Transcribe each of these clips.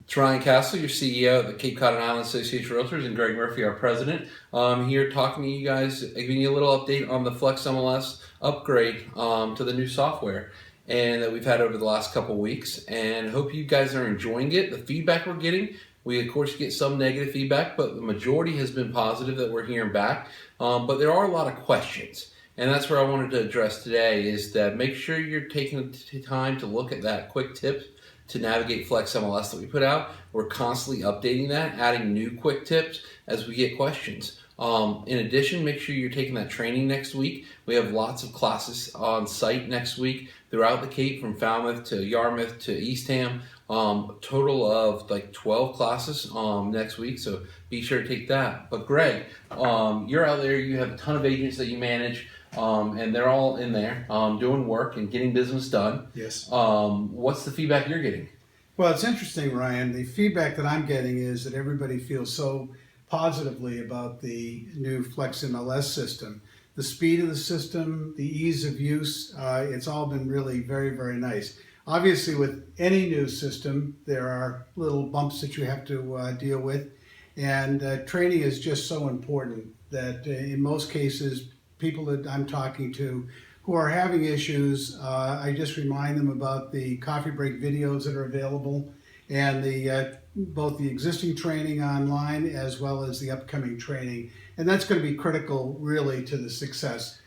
It's Ryan Castle, your CEO of the Cape Cod and Island Association of Realtors, and Greg Murphy, our president. Here talking to you guys, giving you a little update on the FlexMLS upgrade to the new software and that we've had over the last couple of weeks. And hope you guys are enjoying it. The feedback we're getting, we of course get some negative feedback, but the majority has been positive that we're hearing back. But there are a lot of questions. And that's where I wanted to address today is that make sure you're taking the time to look at that quick tip to navigate FlexMLS that we put out. We're constantly updating that, adding new quick tips as we get questions. In addition, make sure you're taking that training next week. We have lots of classes on site next week throughout the Cape, from Falmouth to Yarmouth to Eastham. Total of like 12 classes next week, so be sure to take that. But Greg, you're out there, you have a ton of agents that you manage. And they're all in there doing work and getting business done. Yes. What's the feedback you're getting? Well, it's interesting, Ryan. The feedback that I'm getting is that everybody feels so positively about the new FlexMLS system. The speed of the system, the ease of use, it's all been really very, very nice. Obviously, with any new system, there are little bumps that you have to deal with. And training is just so important that in most cases, people that I'm talking to who are having issues, I just remind them about the coffee break videos that are available and both the existing training online as well as the upcoming training. And that's going to be critical really to the success.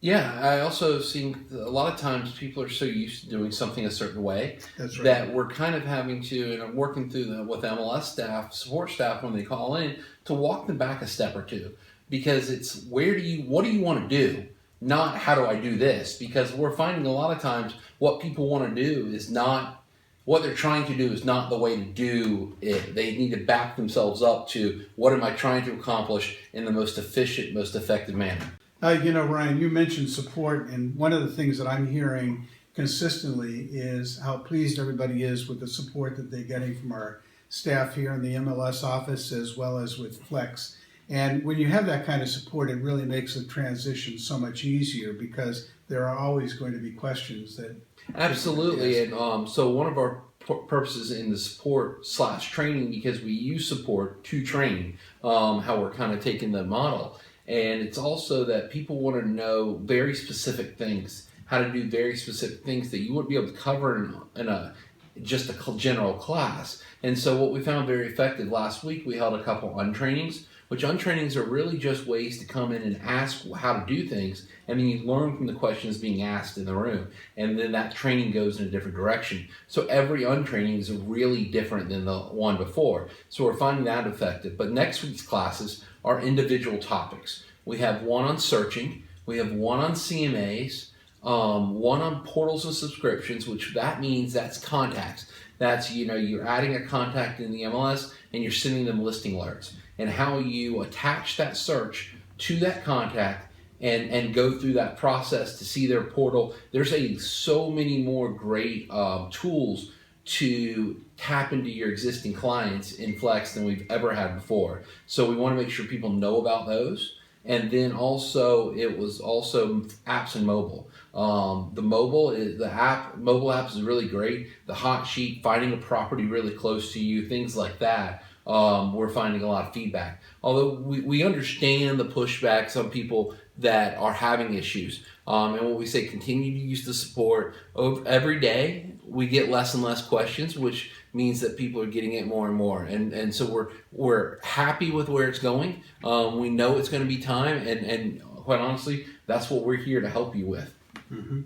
Yeah, I also seen a lot of times people are so used to doing something a certain way. That's right. That we're kind of having to, and I'm working through with MLS staff, support staff when they call in, to walk them back a step or two. Because it's what do you want to do, not how do I do this? Because we're finding a lot of times what people want to do is not, what they're trying to do is not the way to do it. They need to back themselves up to what am I trying to accomplish in the most efficient, most effective manner. Ryan, you mentioned support, and one of the things that I'm hearing consistently is how pleased everybody is with the support that they're getting from our staff here in the MLS office as well as with Flex. And when you have that kind of support, it really makes the transition so much easier because there are always going to be questions that... Absolutely. And so one of our purposes in the support / training, because we use support to train, how we're kind of taking the model. And it's also that people want to know very specific things, how to do very specific things that you wouldn't be able to cover in just a general class. And so what we found very effective last week, we held a couple untrainings, which untrainings are really just ways to come in and ask how to do things, and then you learn from the questions being asked in the room, and then that training goes in a different direction. So every untraining is really different than the one before. So we're finding that effective. But next week's classes are individual topics. We have one on searching, we have one on CMAs, one on portals and subscriptions, which that means that's contacts. That's, you're adding a contact in the MLS and you're sending them listing alerts, and how you attach that search to that contact and go through that process to see their portal. There's so many more great tools to tap into your existing clients in Flex than we've ever had before. So we want to make sure people know about those. And then also, it was also apps and mobile. The mobile apps is really great. The hot sheet, finding a property really close to you, things like that. We're finding a lot of feedback. Although we understand the pushback, some people that are having issues. And what we say, continue to use the support. Every day, we get less and less questions, which means that people are getting it more and more. And so we're happy with where it's going. We know it's going to be time, and quite honestly, that's what we're here to help you with. Mm-hmm.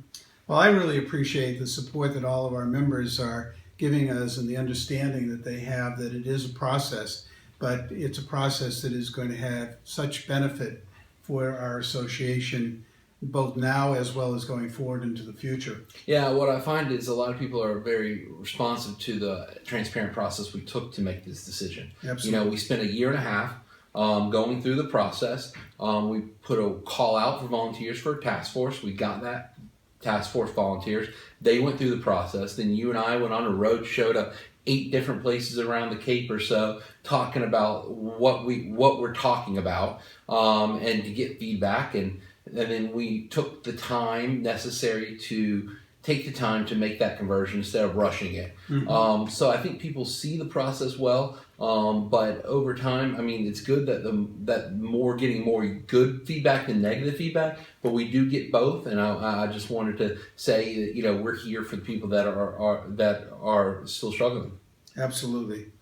Well, I really appreciate the support that all of our members are giving us and the understanding that they have that it is a process, but it's a process that is going to have such benefit for our association both now as well as going forward into the future. Yeah, what I find is a lot of people are very responsive to the transparent process we took to make this decision. Absolutely. We spent a year and a half going through the process. We put a call out for volunteers for a task force. We got that task force volunteers. They went through the process. Then you and I went on a road show to 8 different places around the Cape or so, talking about what we're talking about, and to get feedback. And then we took the time necessary to take the time to make that conversion instead of rushing it. So I think people see the process well, but over time, I mean, it's good that getting more good feedback than negative feedback, but we do get both. And I just wanted to say that we're here for the people that are still struggling. Absolutely.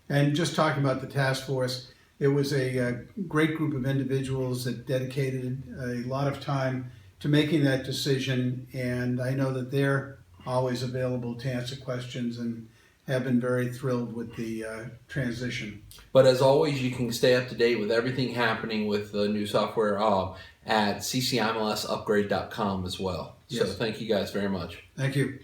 And just talking about the task force, it was a great group of individuals that dedicated a lot of time to making that decision, and I know that they're always available to answer questions and have been very thrilled with the transition. But as always, you can stay up to date with everything happening with the new software at CCIMLSupgrade.com as well. Yes. So thank you guys very much. Thank you.